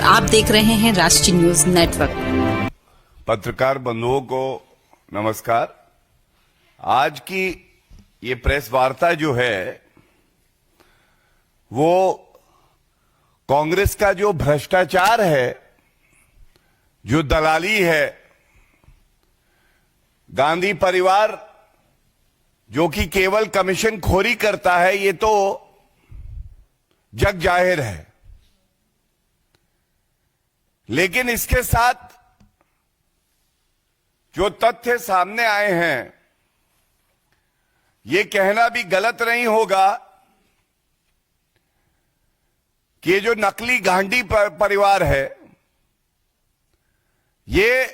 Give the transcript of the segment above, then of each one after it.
आप देख रहे हैं राष्ट्रीय न्यूज नेटवर्क। पत्रकार बंधुओं को नमस्कार। आज की ये प्रेस वार्ता जो है वो कांग्रेस का जो भ्रष्टाचार है, जो दलाली है, गांधी परिवार जो कि केवल कमीशन खोरी करता है, ये तो जग जाहिर है। लेकिन इसके साथ जो तथ्य सामने आए हैं, ये कहना भी गलत नहीं होगा कि ये जो नकली गांधी परिवार है, ये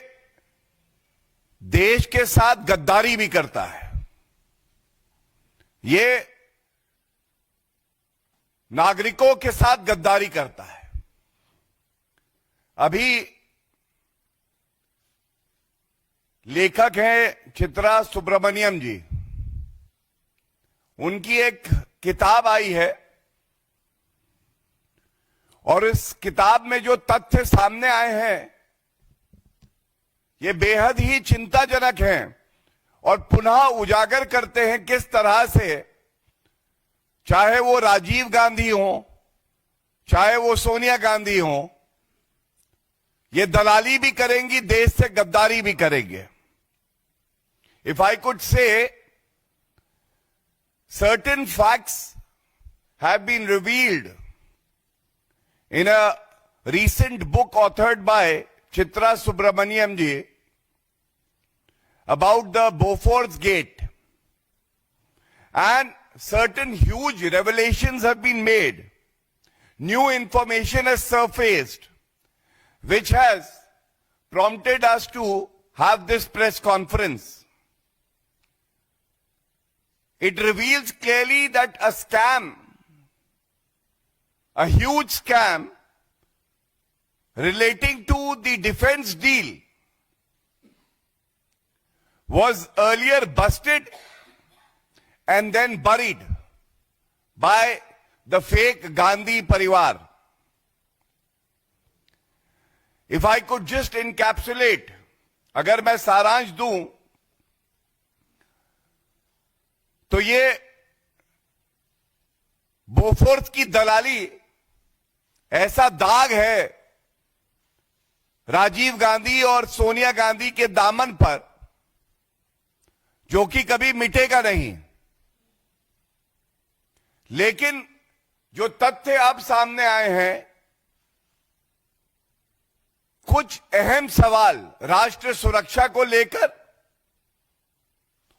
देश के साथ गद्दारी भी करता है। ये नागरिकों के साथ गद्दारी करता है। अभी लेखक हैं चित्रा सुब्रमण्यम जी, उनकी एक किताब आई है और इस किताब में जो तथ्य सामने आए हैं ये बेहद ही चिंताजनक हैं और पुनः उजागर करते हैं किस तरह से चाहे वो राजीव गांधी हो, चाहे वो सोनिया गांधी हो, ये दलाली भी करेंगी, देश से गद्दारी भी करेंगे। If I could say, certain facts have been revealed in a recent book authored by Chitra Subramaniam ji about the Bofors Gate, and certain huge revelations have been made. New information has surfaced which has prompted us to have this press conference. It reveals clearly that a scam, a huge scam relating to the defense deal was earlier busted and then buried by the fake Gandhi Parivar. If I could just encapsulate, अगर मैं सारांश दूं, तो ये Bofors की दलाली ऐसा दाग है राजीव गांधी और सोनिया गांधी के दामन पर जो कि कभी मिटेगा नहीं। लेकिन जो तथ्य अब सामने आए हैं, कुछ अहम सवाल राष्ट्र सुरक्षा को लेकर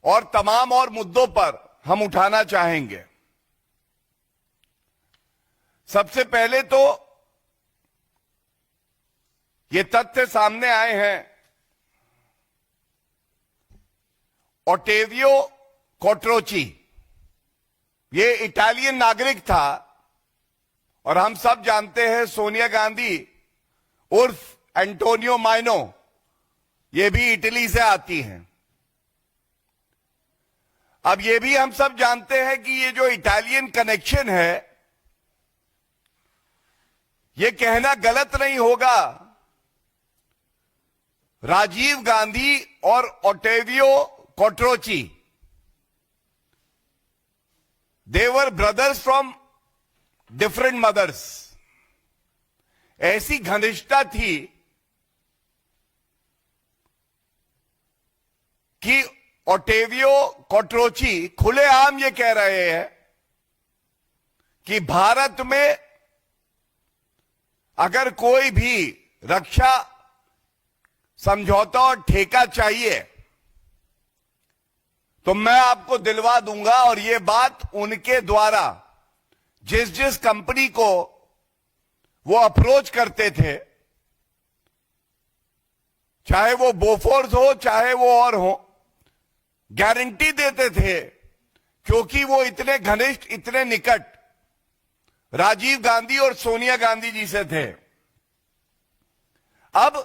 और तमाम और मुद्दों पर हम उठाना चाहेंगे। सबसे पहले तो ये तथ्य सामने आए हैं, ओटेवियो कोट्रोची, ये इटालियन नागरिक था और हम सब जानते हैं सोनिया गांधी उर्फ एंटोनियो माइनो, ये भी इटली से आती हैं। अब ये भी हम सब जानते हैं कि ये जो इटालियन कनेक्शन है, ये कहना गलत नहीं होगा, राजीव गांधी और ओटेवियो कोट्रोची, they were brothers from different mothers. ऐसी घनिष्ठता थी कि ओटेवियो कोट्रोची खुलेआम ये कह रहे हैं कि भारत में अगर कोई भी रक्षा समझौता और ठेका चाहिए तो मैं आपको दिलवा दूंगा। और ये बात उनके द्वारा जिस जिस कंपनी को वो अप्रोच करते थे, चाहे वो बोफोर्स हो चाहे वो और हो, गारंटी देते थे क्योंकि वो इतने घनिष्ठ, इतने निकट राजीव गांधी और सोनिया गांधी जी से थे। अब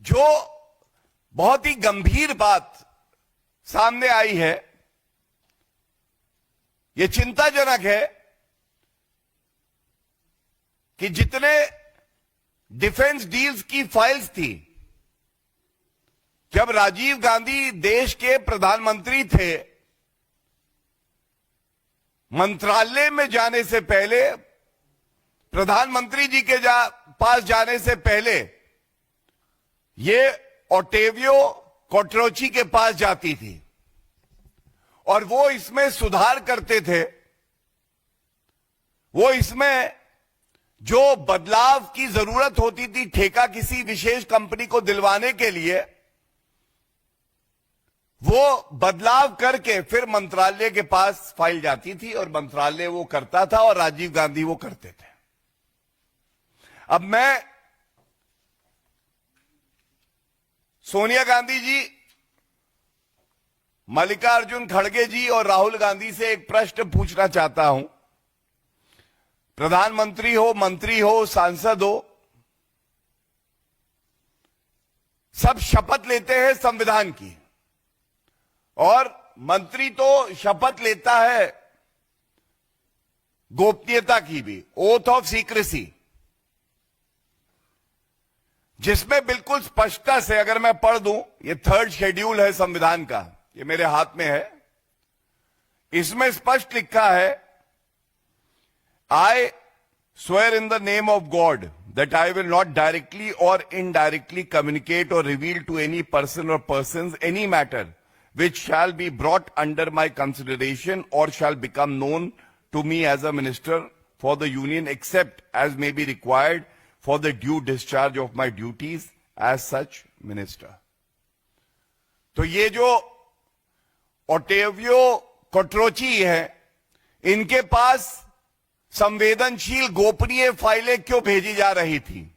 जो बहुत ही गंभीर बात सामने आई है, ये चिंताजनक है कि जितने डिफेंस डील्स की फाइल्स थी, जब राजीव गांधी देश के प्रधानमंत्री थे, मंत्रालय में जाने से पहले, प्रधानमंत्री जी के पास जाने से पहले ये ओटेवियो कोट्रोची के पास जाती थी और वो इसमें सुधार करते थे। वो इसमें जो बदलाव की जरूरत होती थी ठेका किसी विशेष कंपनी को दिलवाने के लिए, वो बदलाव करके फिर मंत्रालय के पास फाइल जाती थी और मंत्रालय वो करता था और राजीव गांधी वो करते थे। अब मैं सोनिया गांधी जी, मल्लिकार्जुन खड़गे जी और राहुल गांधी से एक प्रश्न पूछना चाहता हूं। प्रधानमंत्री हो, मंत्री हो, सांसद हो, सब शपथ लेते हैं संविधान की, और मंत्री तो शपथ लेता है गोपनीयता की भी, ओथ ऑफ सीक्रेसी, जिसमें बिल्कुल स्पष्टता से, अगर मैं पढ़ दूं, ये 3rd शेड्यूल है संविधान का, ये मेरे हाथ में है, इसमें स्पष्ट लिखा है, I swear in the name of God that I will not directly or indirectly communicate or reveal to any person or persons any matter which shall be brought under my consideration or shall become known to me as a minister for the union, except as may be required for the due discharge of my duties as such minister. तो ये जो ओटेवियो कोट्रोची है, इनके पास संवेदनशील गोपनीय फाइलें क्यों भेजी जा रही थी?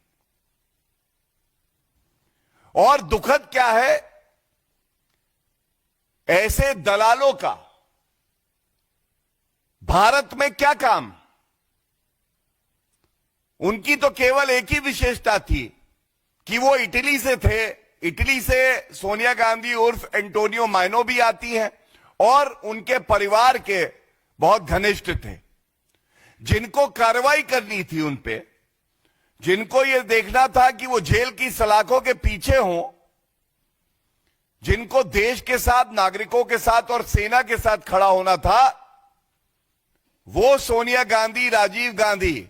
और दुखद क्या है, ऐसे दलालों का भारत में क्या काम? उनकी तो केवल एक ही विशेषता थी कि वो इटली से थे। इटली से सोनिया गांधी उर्फ एंटोनियो माइनो भी आती हैं और उनके परिवार के बहुत घनिष्ठ थे, जिनको कार्रवाई करनी थी उन पे, जिनको ये देखना था कि वो जेल की सलाखों के पीछे हों, जिनको देश के साथ, नागरिकों के साथ और सेना के साथ खड़ा होना था, वो सोनिया गांधी, राजीव गांधी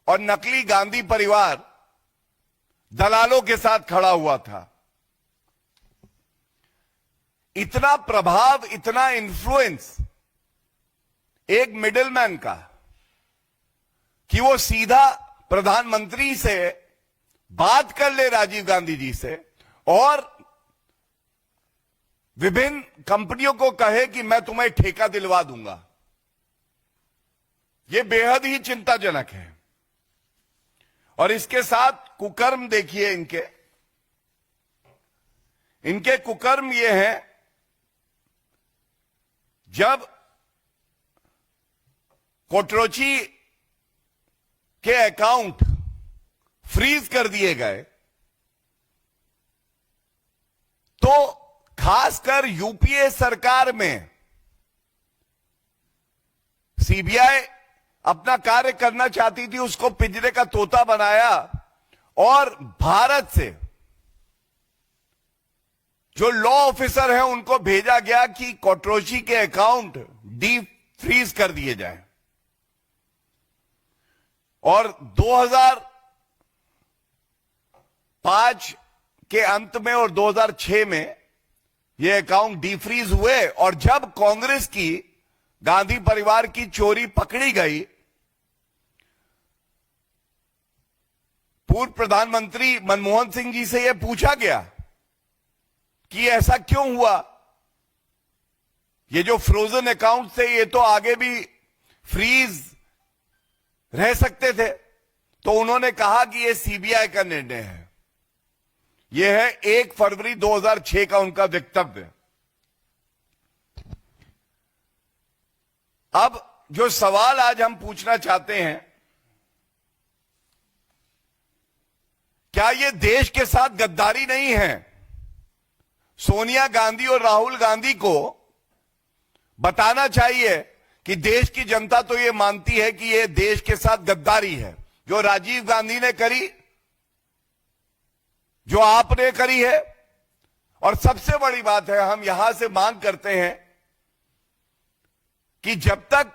और नकली गांधी परिवार दलालों के साथ खड़ा हुआ था। इतना प्रभाव, इतना इन्फ्लुएंस एक मिडिलमैन का कि वो सीधा प्रधानमंत्री से बात कर ले, राजीव गांधी जी से, और विभिन्न कंपनियों को कहे कि मैं तुम्हें ठेका दिलवा दूंगा, ये बेहद ही चिंताजनक है। और इसके साथ कुकर्म देखिए इनके कुकर्म ये हैं, जब कोट्रोची के अकाउंट फ्रीज कर दिए गए, तो खासकर यूपीए सरकार में सीबीआई अपना कार्य करना चाहती थी, उसको पिंजरे का तोता बनाया और भारत से जो लॉ ऑफिसर हैं उनको भेजा गया कि कोट्रोची के अकाउंट डीप फ्रीज कर दिए जाए। और 2005 के अंत में और 2006 में ये अकाउंट डीफ्रीज हुए, और जब कांग्रेस की, गांधी परिवार की चोरी पकड़ी गई, पूर्व प्रधानमंत्री मनमोहन सिंह जी से यह पूछा गया कि ऐसा क्यों हुआ, ये जो फ्रोजन अकाउंट थे ये तो आगे भी फ्रीज रह सकते थे, तो उन्होंने कहा कि यह सीबीआई का निर्णय है। यह है 1 फरवरी 2006 का उनका वक्तव्य। अब जो सवाल आज हम पूछना चाहते हैं, क्या यह देश के साथ गद्दारी नहीं है? सोनिया गांधी और राहुल गांधी को बताना चाहिए कि देश की जनता तो यह मानती है कि यह देश के साथ गद्दारी है। जो राजीव गांधी ने करी, जो आपने करी है। और सबसे बड़ी बात है, हम यहां से मांग करते हैं कि जब तक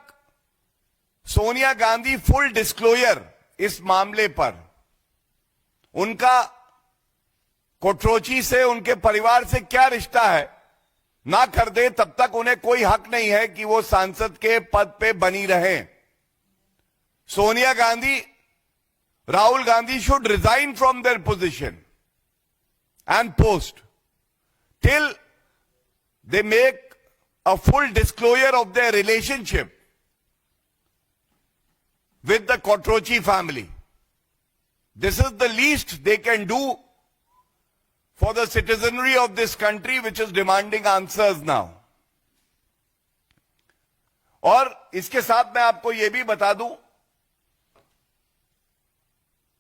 सोनिया गांधी फुल डिस्क्लोजर इस मामले पर, उनका कोट्रोची से, उनके परिवार से क्या रिश्ता है, ना कर दे, तब तक उन्हें कोई हक नहीं है कि वो सांसद के पद पे बनी रहें। Sonia Gandhi, Rahul Gandhi should resign from their position and post till they make a full disclosure of their relationship with the Kotrochi family. This is the least they can do for the citizenry of this country, which is demanding answers now. और इसके साथ मैं आपको यह भी बता दूं,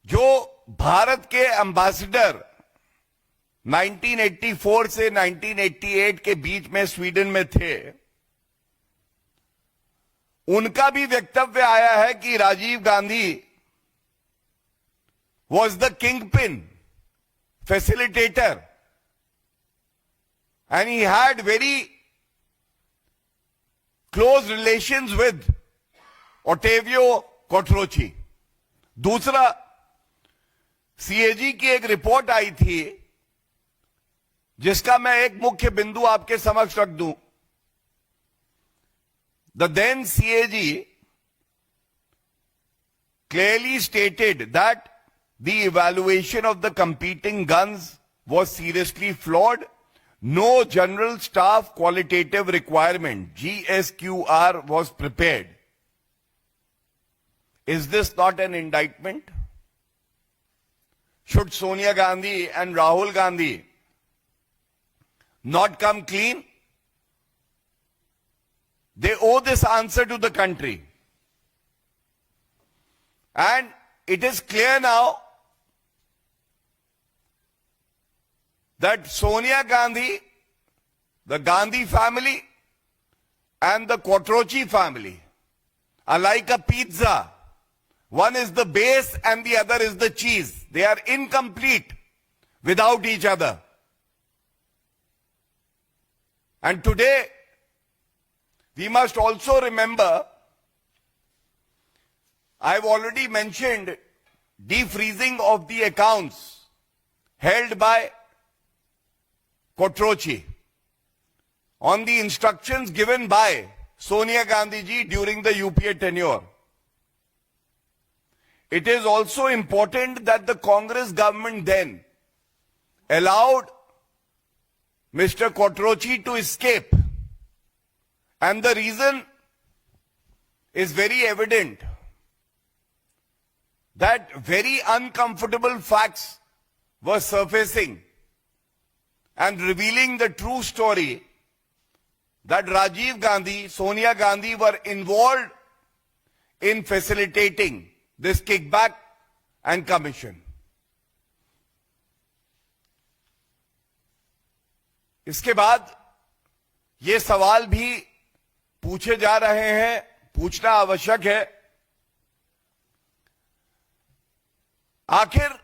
जो भारत के एम्बेसडर 1984 से 1988 के बीच में स्वीडन में थे, उनका भी वक्तव्य आया है कि Rajiv Gandhi was the kingpin, facilitator, and he had very close relations with Ottavio Kotrochi. दूसरा, सीएजी की एक रिपोर्ट आई थी, जिसका मैं एक मुख्य बिंदु आपके समक्ष रख दूं। The then CAG clearly stated that the evaluation of the competing guns was seriously flawed. No general staff qualitative requirement, GSQR, was prepared. Is this not an indictment? Should Sonia Gandhi and Rahul Gandhi not come clean? They owe this answer to the country. And it is clear now that Sonia Gandhi, the Gandhi family, and the Kotrochi family are like a pizza. One is the base and the other is the cheese. They are incomplete without each other. And today, we must also remember, I've already mentioned defreezing of the accounts held by Kotrochi on the instructions given by Sonia Gandhi ji during the UPA tenure. It is also important that the Congress government then allowed Mr. Kotrochi to escape. And the reason is very evident, that very uncomfortable facts were surfacing and revealing the true story that Rajiv Gandhi, Sonia Gandhi were involved in facilitating this kickback and commission. इसके बाद ये सवाल भी पूछे जा रहे हैं, पूछना आवश्यक है, आखिर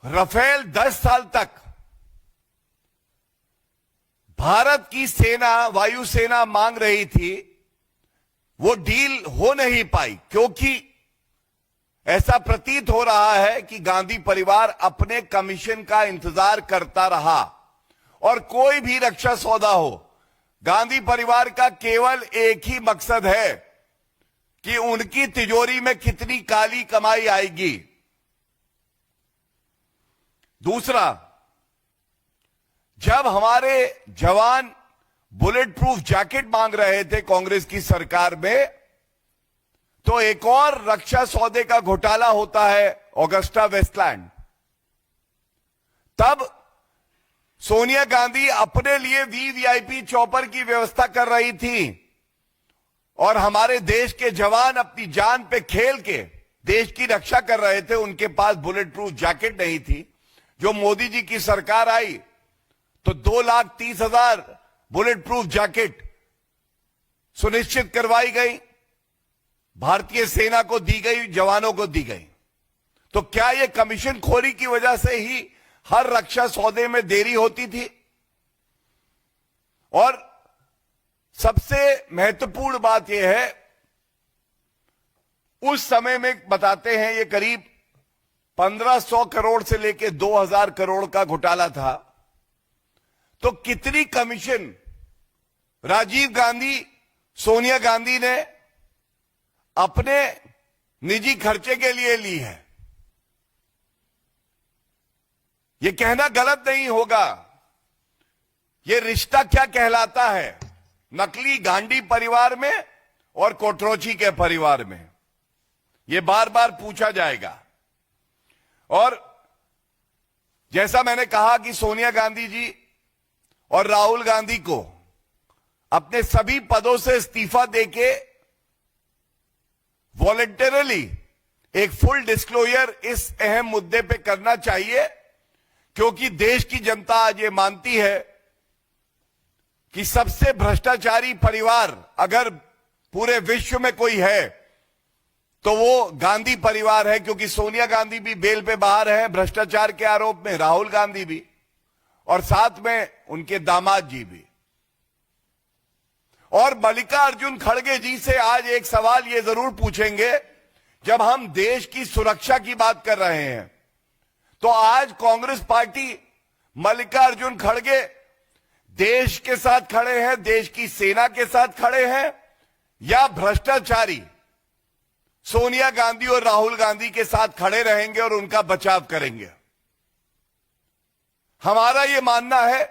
राफेल 10 साल तक भारत की सेना, वायुसेना मांग रही थी, वो डील हो नहीं पाई, क्योंकि ऐसा प्रतीत हो रहा है कि गांधी परिवार अपने कमीशन का इंतजार करता रहा और कोई भी रक्षा सौदा हो, गांधी परिवार का केवल एक ही मकसद है कि उनकी तिजोरी में कितनी काली कमाई आएगी। दूसरा, जब हमारे जवान बुलेट प्रूफ जैकेट मांग रहे थे कांग्रेस की सरकार में, तो एक और रक्षा सौदे का घोटाला होता है, ऑगस्टा वेस्टलैंड। तब सोनिया गांधी अपने लिए वीवीआईपी चॉपर की व्यवस्था कर रही थी और हमारे देश के जवान अपनी जान पे खेल के देश की रक्षा कर रहे थे, उनके पास बुलेट प्रूफ जैकेट नहीं थी। जो मोदी जी की सरकार आई तो 2,30,000 बुलेट प्रूफ जैकेट सुनिश्चित करवाई गई, भारतीय सेना को दी गई, जवानों को दी गई। तो क्या यह कमीशन खोरी की वजह से ही हर रक्षा सौदे में देरी होती थी? और सबसे महत्वपूर्ण बात यह है, उस समय में बताते हैं ये करीब 1500 करोड़ से लेकर 2000 करोड़ का घोटाला था। तो कितनी कमीशन राजीव गांधी, सोनिया गांधी ने अपने निजी खर्चे के लिए ली है? यह कहना गलत नहीं होगा। यह रिश्ता क्या कहलाता है नकली गांधी परिवार में और कोटरोची के परिवार में? यह बार बार पूछा जाएगा। और जैसा मैंने कहा कि सोनिया गांधी जी और राहुल गांधी को अपने सभी पदों से इस्तीफा देके वॉलंटरली एक फुल डिस्क्लोजर इस अहम मुद्दे पे करना चाहिए, क्योंकि देश की जनता आज ये मानती है कि सबसे भ्रष्टाचारी परिवार अगर पूरे विश्व में कोई है तो वो गांधी परिवार है। क्योंकि सोनिया गांधी भी बेल पे बाहर है भ्रष्टाचार के आरोप में, राहुल गांधी भी, और साथ में उनके दामाद जी भी। और मल्लिकार्जुन खड़गे जी से आज एक सवाल ये जरूर पूछेंगे, जब हम देश की सुरक्षा की बात कर रहे हैं तो आज कांग्रेस पार्टी, मल्लिकार्जुन खड़गे देश के साथ खड़े हैं, देश की सेना के साथ खड़े हैं, या भ्रष्टाचारी सोनिया गांधी और राहुल गांधी के साथ खड़े रहेंगे और उनका बचाव करेंगे? हमारा यह मानना है,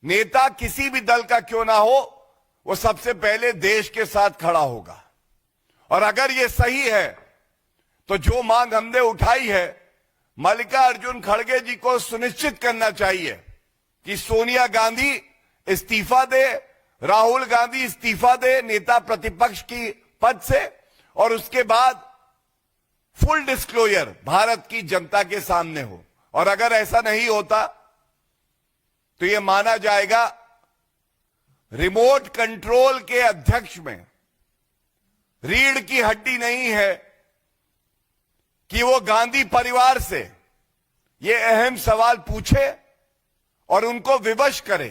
नेता किसी भी दल का क्यों ना हो, वो सबसे पहले देश के साथ खड़ा होगा। और अगर यह सही है तो जो मांग हमने उठाई है, मल्लिकार्जुन खड़गे जी को सुनिश्चित करना चाहिए कि सोनिया गांधी इस्तीफा दे, राहुल गांधी इस्तीफा दे नेता प्रतिपक्ष की पद से, और उसके बाद फुल डिस्क्लोजर भारत की जनता के सामने हो। और अगर ऐसा नहीं होता तो यह माना जाएगा रिमोट कंट्रोल के अध्यक्ष में रीढ़ की हड्डी नहीं है कि वो गांधी परिवार से ये अहम सवाल पूछे और उनको विवश करे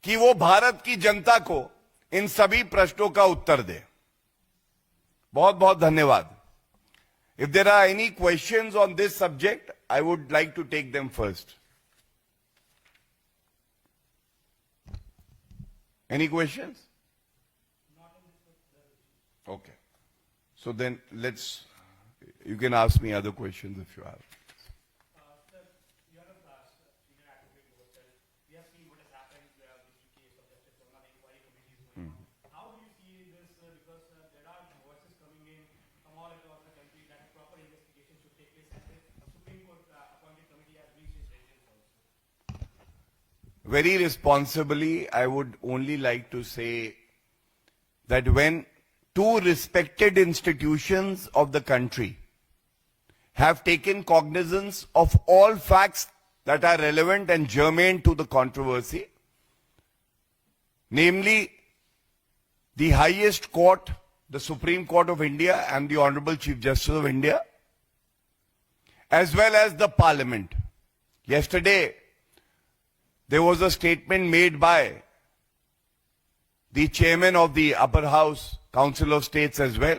कि वो भारत की जनता को इन सभी प्रश्नों का उत्तर दे। बहुत बहुत धन्यवाद। If there are any questions on this subject, I would like to take them first. Any questions? Okay. So then you can ask me other questions if you have. Sir, you are a senior advocate yourself. We have seen what has happened with the case of Justice Verma, the inquiry committee is going on. How do you see this? Because there are voices coming in from all across the country that a proper investigation should take place, and the Supreme Court appointed committee has reached its decisions also. Very responsibly, I would only like to say that when two respected institutions of the country have taken cognizance of all facts that are relevant and germane to the controversy, namely the highest court, the Supreme Court of India and the Honorable Chief Justice of India, as well as the Parliament. Yesterday, there was a statement made by the chairman of the Upper House, Council of States as well.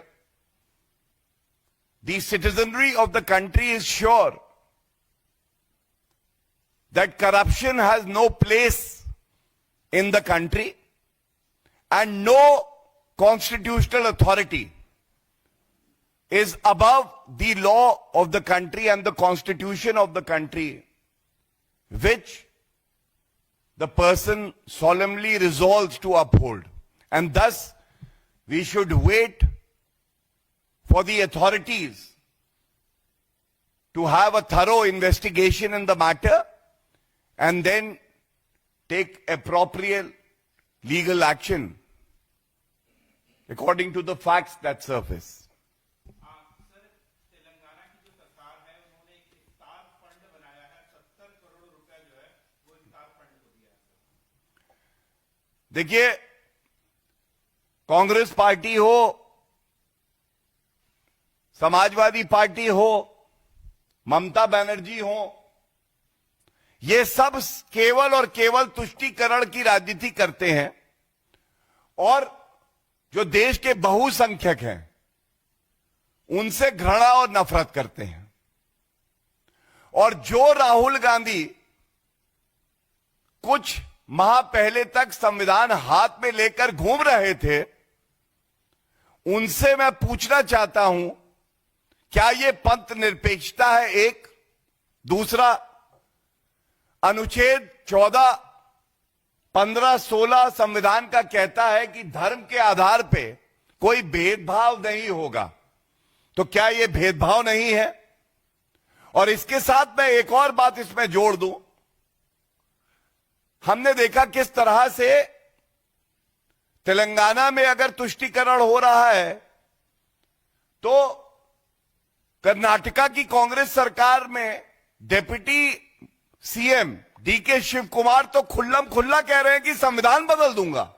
The citizenry of the country is sure that corruption has no place in the country and no constitutional authority is above the law of the country and the constitution of the country, which the person solemnly resolves to uphold. And thus, we should wait for the authorities to have a thorough investigation in the matter and then take appropriate legal action according to the facts that surface. Sir, Telangana की जो सरकार है उन्होंने एक इफ्तार fund बनाया है, 70 करोड़ रुपए जो है वो इफ्तार फंड को दिया है। देखिए, कांग्रेस पार्टी हो, समाजवादी पार्टी हो, ममता बनर्जी हो, ये सब केवल और केवल तुष्टीकरण की राजनीति करते हैं और जो देश के बहुसंख्यक हैं उनसे घृणा और नफरत करते हैं। और जो राहुल गांधी कुछ माह पहले तक संविधान हाथ में लेकर घूम रहे थे, उनसे मैं पूछना चाहता हूं, क्या यह पंथ निरपेक्षता है? एक दूसरा, अनुच्छेद 14, 15, 16 संविधान का कहता है कि धर्म के आधार पे कोई भेदभाव नहीं होगा। तो क्या यह भेदभाव नहीं है? और इसके साथ मैं एक और बात इसमें जोड़ दूं, हमने देखा किस तरह से तेलंगाना में अगर तुष्टीकरण हो रहा है तो कर्नाटका की कांग्रेस सरकार में डिप्टी सीएम डीके शिव कुमार तो खुल्लम खुल्ला कह रहे हैं कि संविधान बदल दूंगा,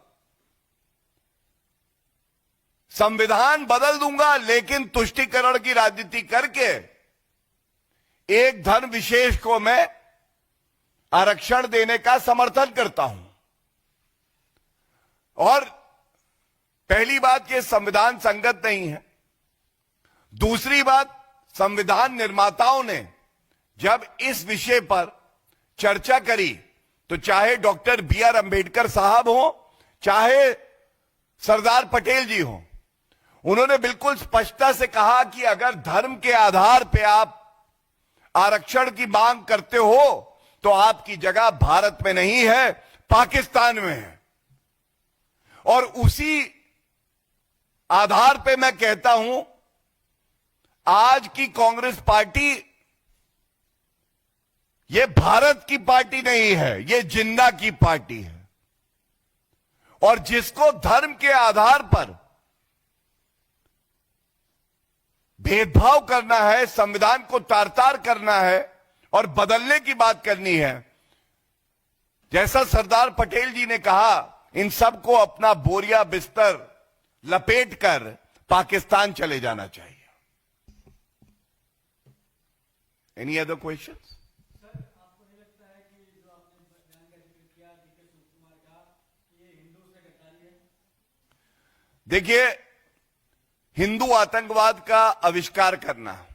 संविधान बदल दूंगा, लेकिन तुष्टीकरण की राजनीति करके एक धर्म विशेष को मैं आरक्षण देने का समर्थन करता हूं। और पहली बात, ये संविधान संगत नहीं है। दूसरी बात, संविधान निर्माताओं ने जब इस विषय पर चर्चा करी तो चाहे डॉक्टर बी.आर. अंबेडकर साहब हो, चाहे सरदार पटेल जी हो, उन्होंने बिल्कुल स्पष्टता से कहा कि अगर धर्म के आधार पर आप आरक्षण की मांग करते हो तो आपकी जगह भारत में नहीं है, पाकिस्तान में है। और उसी आधार पे मैं कहता हूं, आज की कांग्रेस पार्टी ये भारत की पार्टी नहीं है, ये जिन्ना की पार्टी है। और जिसको धर्म के आधार पर भेदभाव करना है, संविधान को तार-तार करना है और बदलने की बात करनी है, जैसा सरदार पटेल जी ने कहा, इन सबको अपना बोरिया बिस्तर लपेटकर पाकिस्तान चले जाना चाहिए। Any other questions? सर, आपको नहीं लगता है कि जो आपने बयान का जिक्र किया डीके शिव कुमार का, ये हिंदू से गद्दारी है? देखिए, हिंदू आतंकवाद का आविष्कार करना,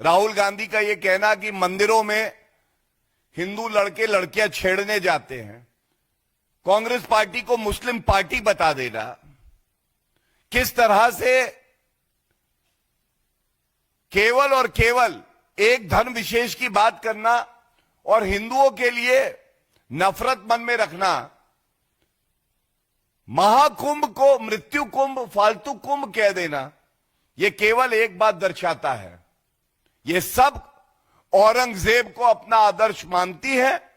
राहुल गांधी का यह कहना कि मंदिरों में हिंदू लड़के लड़कियां छेड़ने जाते हैं, कांग्रेस पार्टी को मुस्लिम पार्टी बता देना, किस तरह से केवल और केवल एक धर्म विशेष की बात करना और हिंदुओं के लिए नफरत मन में रखना, महाकुंभ को मृत्यु कुंभ, फालतू कुंभ कह देना, यह केवल एक बात दर्शाता है, ये सब औरंगजेब को अपना आदर्श मानती है।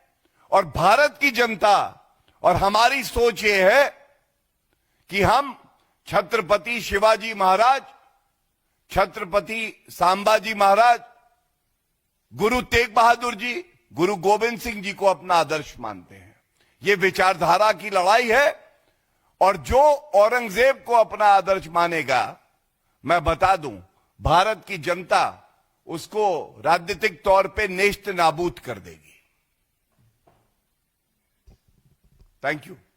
और भारत की जनता और हमारी सोच ये है कि हम छत्रपति शिवाजी महाराज, छत्रपति सांबाजी महाराज, गुरु तेग बहादुर जी, गुरु गोविंद सिंह जी को अपना आदर्श मानते हैं। ये विचारधारा की लड़ाई है। और जो औरंगजेब को अपना आदर्श मानेगा, मैं बता दूं, भारत की जनता उसको राजनीतिक तौर पे नेस्त नाबूद कर देगी। Thank you.